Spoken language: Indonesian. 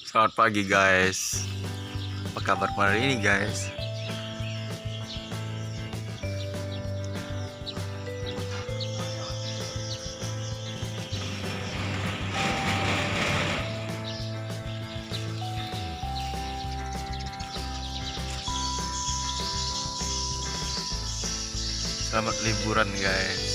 Selamat pagi guys. Apa kabar hari ini guys? Selamat liburan guys.